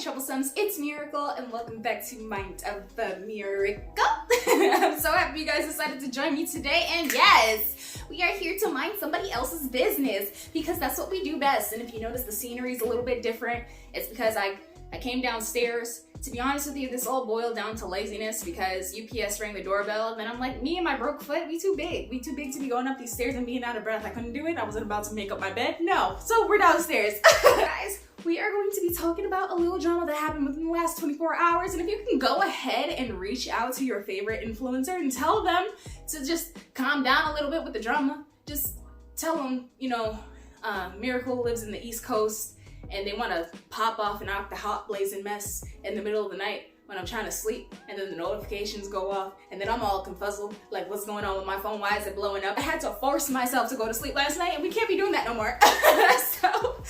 Troublesomes, it's Miracle, and welcome back to Mind of the Miracle. I'm so happy you guys decided to join me today, and yes, we are here to mind somebody else's business, because that's what we do best. And if you notice the scenery is a little bit different, it's because I came downstairs. To be honest with you, this all boiled down to laziness because UPS rang the doorbell, and then I'm like, me and my broke foot, we too big. We too big to be going up these stairs and being out of breath. I couldn't do it. I wasn't about to make up my bed. No. So we're downstairs. Guys, we are going to be talking about a little drama that happened within the last 24 hours. And if you can go ahead and reach out to your favorite influencer and tell them to just calm down a little bit with the drama. Just tell them, you know, Miracle lives in the East Coast, and they want to pop off and knock the hot blazing mess in the middle of the night when I'm trying to sleep, and then the notifications go off, and then I'm all confuzzled, like, what's going on with my phone? Why is it blowing up? I had to force myself to go to sleep last night, and we can't be doing that no more. So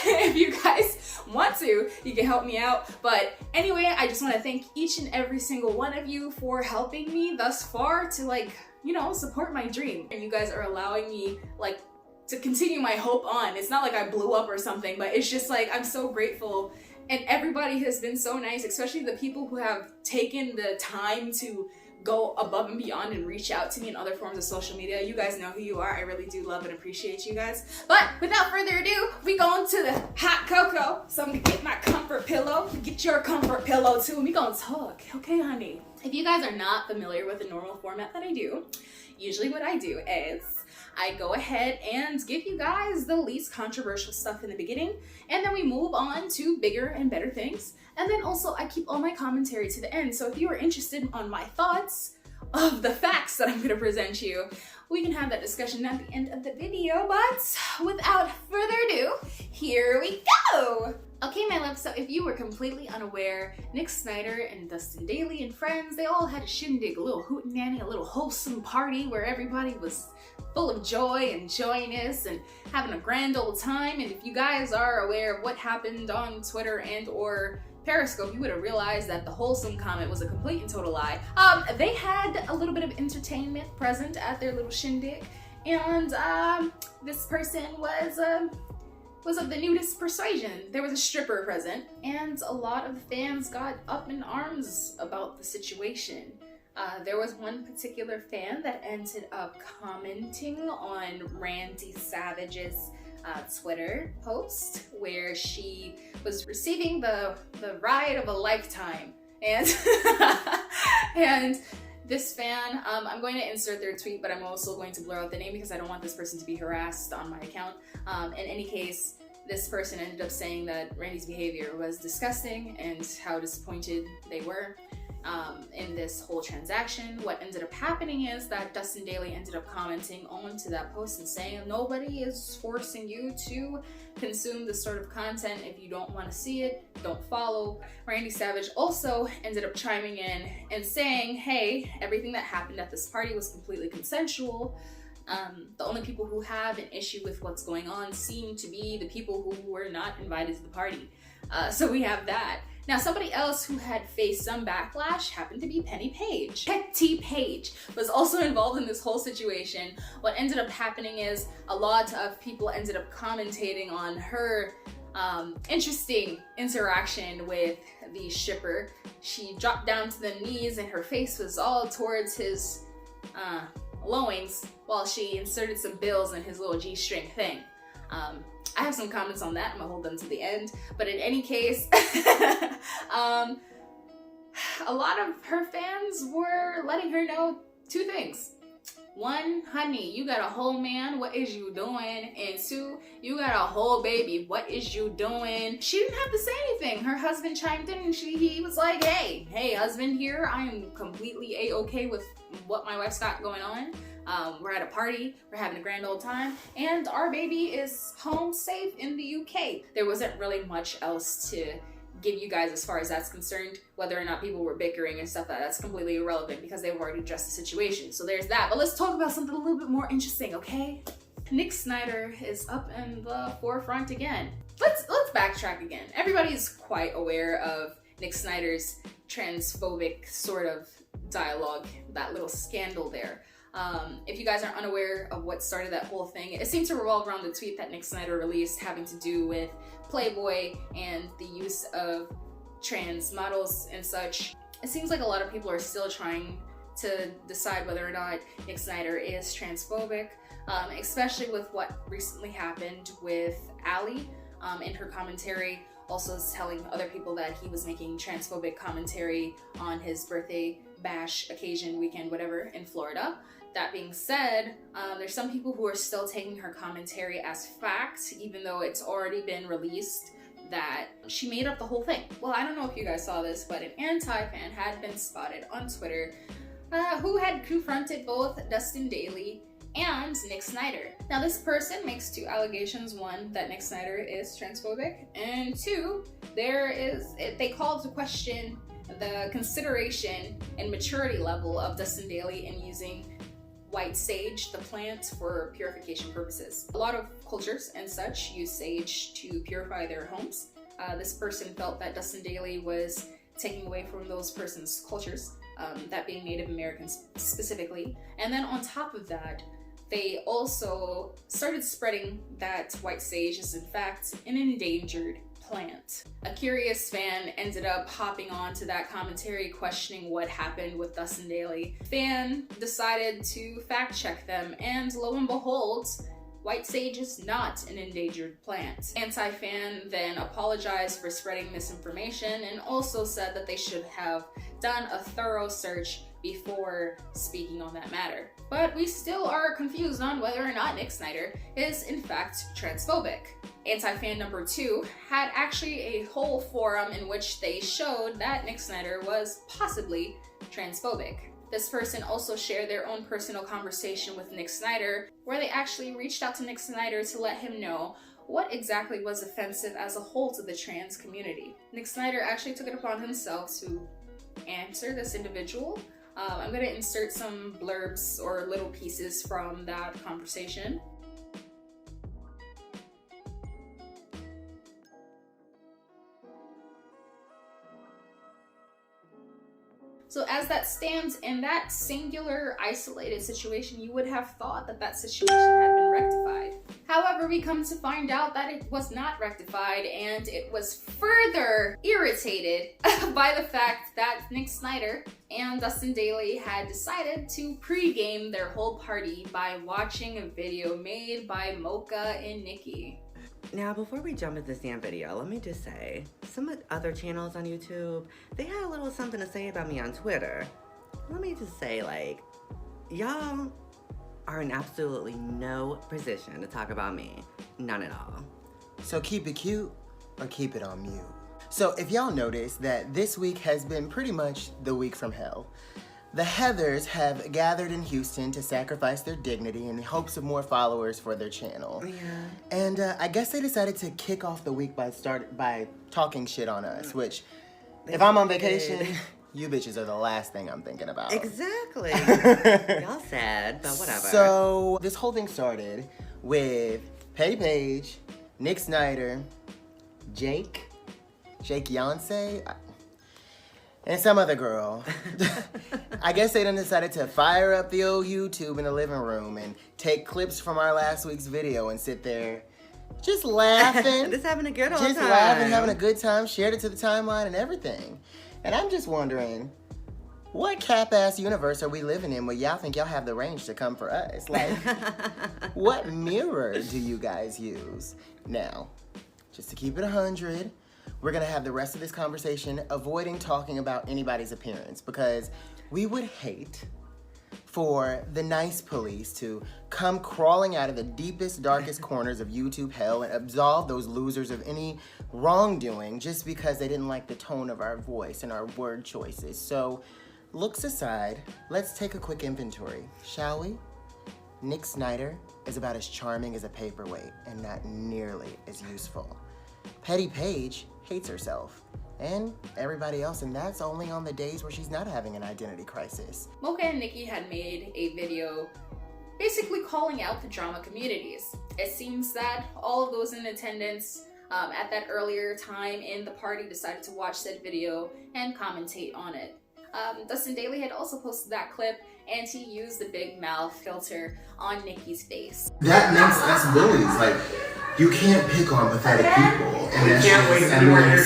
if you guys want to, you can help me out. But anyway, I just want to thank each and every single one of you for helping me thus far to, like, you know, support my dream. And you guys are allowing me, like, to continue my hope on. It's not like I blew up or something, but it's just like, I'm so grateful. And everybody has been so nice, especially the people who have taken the time to go above and beyond and reach out to me in other forms of social media. You guys know who you are. I really do love and appreciate you guys. But without further ado, we going to the hot cocoa. So I'm gonna get my comfort pillow. Get your comfort pillow too, and we gonna talk. Okay, honey? If you guys are not familiar with the normal format that I do, usually what I do is I go ahead and give you guys the least controversial stuff in the beginning, and then we move on to bigger and better things. And then also I keep all my commentary to the end. So if you are interested on my thoughts of the facts that I'm going to present you, we can have that discussion at the end of the video. But without further ado, here we go! Okay, my love, so if you were completely unaware, Nick Snider and Dustin, Dailey, and friends, they all had a shindig, a little hootenanny, a little wholesome party where everybody was full of joy and joyness and having a grand old time. And if you guys are aware of what happened on Twitter and or Periscope, you would have realized that the wholesome comment was a complete and total lie. They had a little bit of entertainment present at their little shindig, and this person was of the nudist persuasion. There was a stripper present, and a lot of fans got up in arms about the situation. There was one particular fan that ended up commenting on Randy Savage's Twitter post where she was receiving the ride of a lifetime, and and this fan, I'm going to insert their tweet, but I'm also going to blur out the name because I don't want this person to be harassed on my account. In any case, this person ended up saying that Randy's behavior was disgusting and how disappointed they were in this whole transaction. What ended up happening is that Dustin Dailey ended up commenting onto that post and saying nobody is forcing you to consume this sort of content. If you don't want to see it, don't follow. Randy Savage also ended up chiming in and saying, hey, everything that happened at this party was completely consensual. The only people who have an issue with what's going on seem to be the people who were not invited to the party. So we have that. Now, somebody else who had faced some backlash happened to be Petty Paige. Petty Paige was also involved in this whole situation. What ended up happening is a lot of people ended up commentating on her interesting interaction with the shipper. She dropped down to the knees and her face was all towards his loins while she inserted some bills in his little G-string thing. I have some comments on that. I'm gonna hold them to the end. But in any case, a lot of her fans were letting her know two things. One, honey, you got a whole man, what is you doing? And two, you got a whole baby, what is you doing? She didn't have to say anything. Her husband chimed in and he was like, hey husband here, I am completely a-okay with what my wife's got going on. We're at a party, we're having a grand old time, and our baby is home safe in the UK. There wasn't really much else to give you guys as far as that's concerned. Whether or not people were bickering and stuff, that's completely irrelevant because they've already addressed the situation. So there's that. But let's talk about something a little bit more interesting, okay? Nick Snider is up in the forefront again. Let's backtrack again. Everybody's quite aware of Nick Snider's transphobic sort of dialogue, that little scandal there. If you guys are unaware of what started that whole thing, it seemed to revolve around the tweet that Nick Snider released having to do with Playboy and the use of trans models and such. It seems like a lot of people are still trying to decide whether or not Nick Snider is transphobic, especially with what recently happened with Allie in her commentary, also telling other people that he was making transphobic commentary on his birthday bash occasion weekend, whatever, in Florida. That being said, there's some people who are still taking her commentary as fact, even though it's already been released that she made up the whole thing. Well, I don't know if you guys saw this, but an anti-fan had been spotted on Twitter who had confronted both Dustin Dailey and Nick Snider. Now, this person makes two allegations. One, that Nick Snider is transphobic, and two, they call to question the consideration and maturity level of Dustin Dailey in using white sage, the plant, for purification purposes. A lot of cultures and such use sage to purify their homes. This person felt that Dustin Dailey was taking away from those persons' cultures, that being Native Americans specifically. And then on top of that, they also started spreading that white sage is in fact an endangered plant. A curious fan ended up hopping on to that commentary questioning what happened with Dustin Dailey. Fan decided to fact check them, and lo and behold, white sage is not an endangered plant. Anti-fan then apologized for spreading misinformation and also said that they should have done a thorough search before speaking on that matter. But we still are confused on whether or not Nick Snider is in fact transphobic. Anti-fan number 2 had actually a whole forum in which they showed that Nick Snider was possibly transphobic. This person also shared their own personal conversation with Nick Snider, where they actually reached out to Nick Snider to let him know what exactly was offensive as a whole to the trans community. Nick Snider actually took it upon himself to answer this individual. I'm going to insert some blurbs or little pieces from that conversation. So as that stands in that singular isolated situation, you would have thought that that situation had been rectified. However, we come to find out that it was not rectified, and it was further irritated by the fact that Nick Snider and Dustin Dailey had decided to pregame their whole party by watching a video made by Mocha and Nicky. Now, before we jump into this damn video, let me just say, some other channels on YouTube, they had a little something to say about me on Twitter. Let me just say, like, y'all are in absolutely no position to talk about me. None at all. So keep it cute or keep it on mute. So if y'all notice that this week has been pretty much the week from hell. The Heathers have gathered in Houston to sacrifice their dignity in hopes of more followers for their channel. Yeah. And I guess they decided to kick off the week by talking shit on us, which, if I'm on vacation, you bitches are the last thing I'm thinking about. Exactly. Y'all sad, but whatever. So this whole thing started with Petty Paige, Nick Snider, Jake Yonsei, and some other girl. I guess they done decided to fire up the old YouTube in the living room and take clips from our last week's video and sit there just laughing. Just having a good old time. Just laughing, having a good time, shared it to the timeline and everything. And I'm just wondering, what cap-ass universe are we living in where y'all think y'all have the range to come for us? Like, what mirror do you guys use? Now, just to keep it 100, we're gonna have the rest of this conversation avoiding talking about anybody's appearance, because we would hate for the nice police to come crawling out of the deepest, darkest corners of YouTube hell and absolve those losers of any wrongdoing just because they didn't like the tone of our voice and our word choices. So, looks aside, let's take a quick inventory, shall we? Nick Snider is about as charming as a paperweight and not nearly as useful. Petty Paige hates herself, and everybody else, and that's only on the days where she's not having an identity crisis. Mocha and Nicky had made a video basically calling out the drama communities. It seems that all of those in attendance at that earlier time in the party decided to watch said video and commentate on it. Dustin Dailey had also posted that clip, and he used the big mouth filter on Nicky's face. That makes us bullies. Like, you can't pick on pathetic people. And that's can't wait just, to do our hair.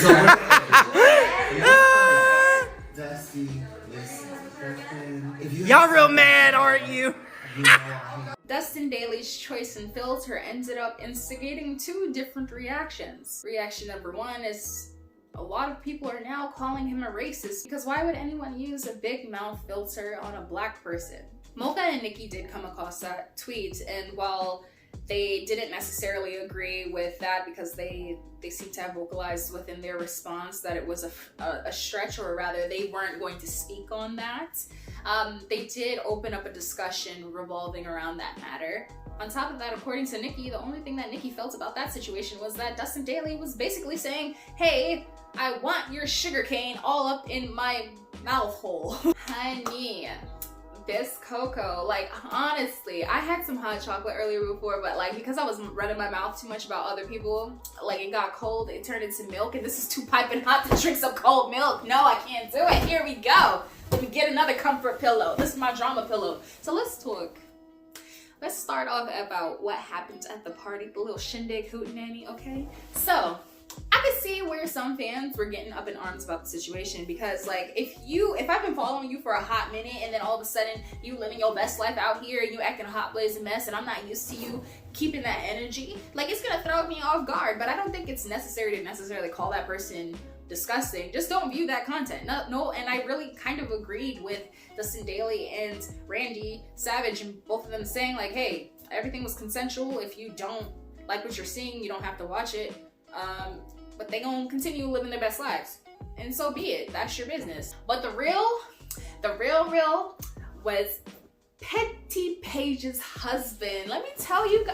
Dustin Dailey's choice in filter ended up instigating two different reactions. Reaction number one is a lot of people are now calling him a racist because why would anyone use a big mouth filter on a black person? Mocha and Nicky did come across that tweet, and while they didn't necessarily agree with that because they seem to have vocalized within their response that it was a stretch, or rather they weren't going to speak on that. They did open up a discussion revolving around that matter. On top of that, according to Nicky, the only thing that Nicky felt about that situation was that Dustin Dailey was basically saying, hey, I want your sugar cane all up in my mouth hole. Honey, this cocoa, like honestly, I had some hot chocolate earlier before, but like because I was running my mouth too much about other people, like it got cold, it turned into milk, and this is too piping hot to drink some cold milk. No, I can't do it. Here we go. Let me get another comfort pillow. This is my drama pillow. So let's talk. Let's start off about what happened at the party, the little shindig hootenanny, okay? So I could see where some fans were getting up in arms about the situation because like if I've been following you for a hot minute and then all of a sudden you living your best life out here and you acting a hot blazing mess and I'm not used to you keeping that energy, like it's gonna throw me off guard. But I don't think it's necessary to necessarily call that person disgusting. Just don't view that content. No, and I really kind of agreed with Dustin Dailey and Randy Savage, and both of them saying like, hey, everything was consensual. If you don't like what you're seeing, you don't have to watch it. But they gonna continue living their best lives, and so be it. That's your business. But the real was Petty Paige's husband. Let me tell you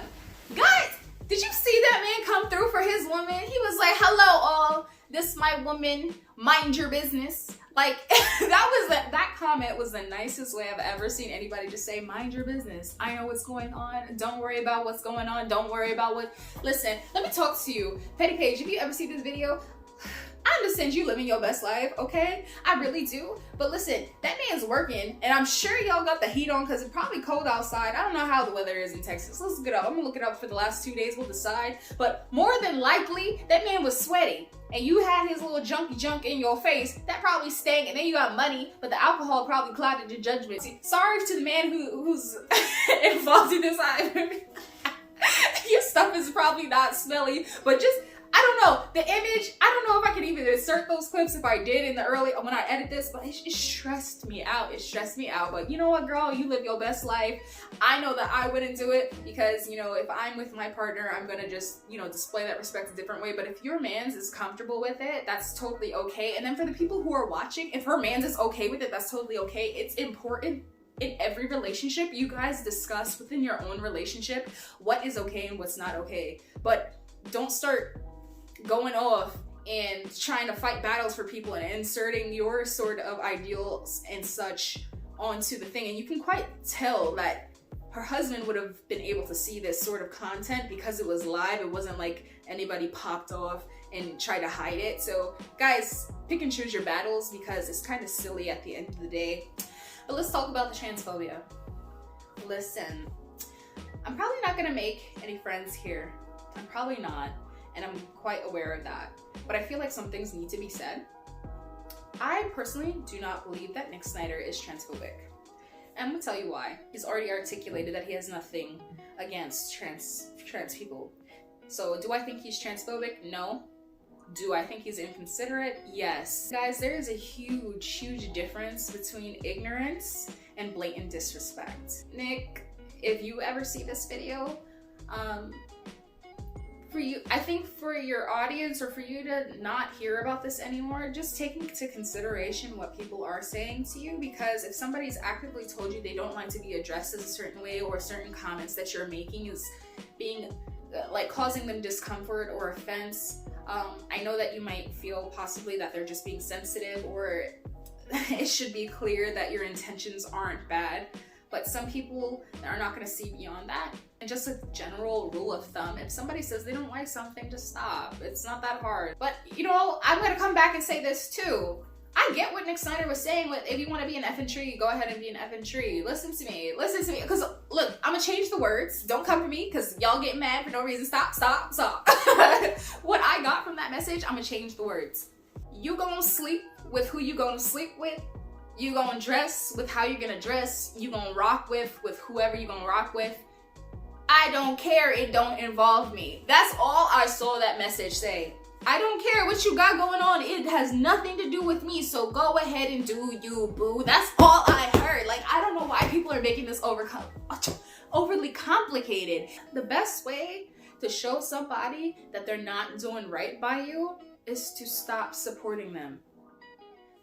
guys, did you see that man come through for his woman? He was like, hello all, this my woman, mind your business. Like that comment was the nicest way I've ever seen anybody just say, mind your business. I know what's going on. Don't worry about what's going on. Don't worry about what, listen, let me talk to you. Petty Paige, if you ever see this video, I understand you living your best life, okay? I really do. But listen, that man's working, and I'm sure y'all got the heat on because it's probably cold outside. I don't know how the weather is in Texas. Let's look it up. I'm gonna look it up for the last 2 days. We'll decide. But more than likely, that man was sweaty, and you had his little junky junk in your face. That probably stank, and then you got money, but the alcohol probably clouded your judgment. Sorry to the man who's involved in this. Your stuff is probably not smelly, but just, I don't know, the image, I don't know if I could even insert those clips if I did in the early, when I edit this, but it stressed me out. It stressed me out. But you know what, girl, you live your best life. I know that I wouldn't do it because, you know, if I'm with my partner, I'm gonna just, you know, display that respect a different way. But if your man's is comfortable with it, that's totally okay. And then for the people who are watching, if her man's is okay with it, that's totally okay. It's important in every relationship, you guys discuss within your own relationship what is okay and what's not okay. But don't start going off and trying to fight battles for people and inserting your sort of ideals and such onto the thing. And you can quite tell that her husband would have been able to see this sort of content because it was live. It wasn't like anybody popped off and tried to hide it. So guys, pick and choose your battles because it's kind of silly at the end of the day. But let's talk about the transphobia. Listen, I'm probably not gonna make any friends here. I'm probably not. And I'm quite aware of that. But I feel like some things need to be said. I personally do not believe that Nick Snider is transphobic. And I'm gonna tell you why. He's already articulated that he has nothing against trans people. So do I think he's transphobic? No. Do I think he's inconsiderate? Yes. Guys, there is a huge difference between ignorance and blatant disrespect. Nick, if you ever see this video, for you, I think for your audience or for you to not hear about this anymore, just take into consideration what people are saying to you, because if somebody's actively told you they don't like to be addressed as a certain way, or certain comments that you're making is being like causing them discomfort or offense, I know that you might feel possibly that they're just being sensitive, or it should be clear that your intentions aren't bad. But some people are not going to see beyond that. And just a general rule of thumb, if somebody says they don't like something, just stop. It's not that hard. But, you know, I'm going to come back and say this too. I get what Nick Snider was saying with, if you want to be an effing tree, go ahead and be an effing tree. Listen to me. Because, look, I'm going to change the words. Don't come for me because y'all get mad for no reason. Stop. What I got from that message, I'm going to change the words. You gonna sleep with who you gonna sleep with. You gonna dress with how you're gonna dress. You gonna rock with whoever you gonna rock with. I don't care, it don't involve me. That's all I saw that message say. I don't care what you got going on. It has nothing to do with me. So go ahead and do you, boo. That's all I heard. Like, I don't know why people are making this overly complicated. The best way to show somebody that they're not doing right by you is to stop supporting them.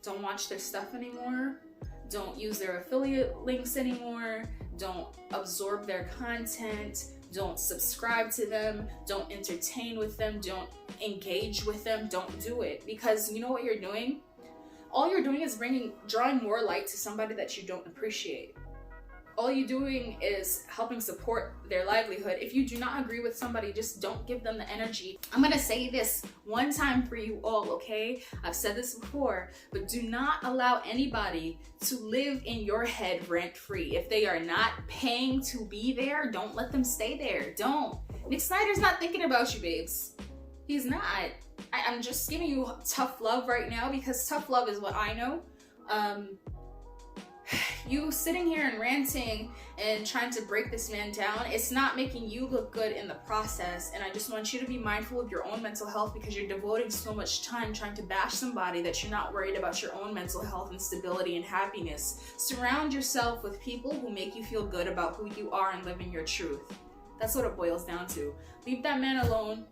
Don't watch their stuff anymore. Don't use their affiliate links anymore. Don't absorb their content. Don't subscribe to them. Don't entertain with them. Don't engage with them. Don't do it. Because you know what you're doing? All you're doing is drawing more light to somebody that you don't appreciate. All you're doing is helping support their livelihood. If you do not agree with somebody, just don't give them the energy. I'm gonna say this one time for you all, okay? I've said this before, but do not allow anybody to live in your head rent-free. If they are not paying to be there, don't let them stay there. Don't. Nick Snider's not thinking about you, babes. He's not. I'm just giving you tough love right now because tough love is what I know. You sitting here and ranting and trying to break this man down, it's not making you look good in the process. And I just want you to be mindful of your own mental health because you're devoting so much time trying to bash somebody that you're not worried about your own mental health and stability and happiness. Surround yourself with people who make you feel good about who you are and living your truth. That's what it boils down to. Leave that man alone.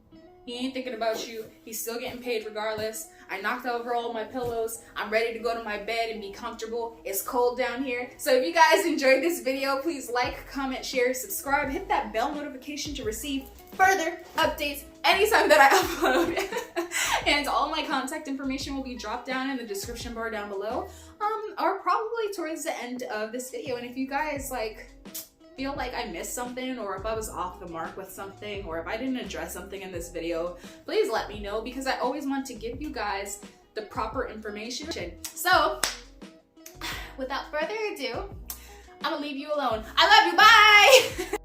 He ain't thinking about you. He's still getting paid regardless. I knocked over all my pillows. I'm ready to go to my bed and be comfortable. It's cold down here. So if you guys enjoyed this video, please like, comment, share, subscribe, hit that bell notification to receive further updates anytime that I upload. And all my contact information will be dropped down in the description bar down below, or probably towards the end of this video. And if you guys feel like I missed something, or if I was off the mark with something, or if I didn't address something in this video, please let me know because I always want to give you guys the proper information. So without further ado, I'm gonna leave you alone. I love you, bye!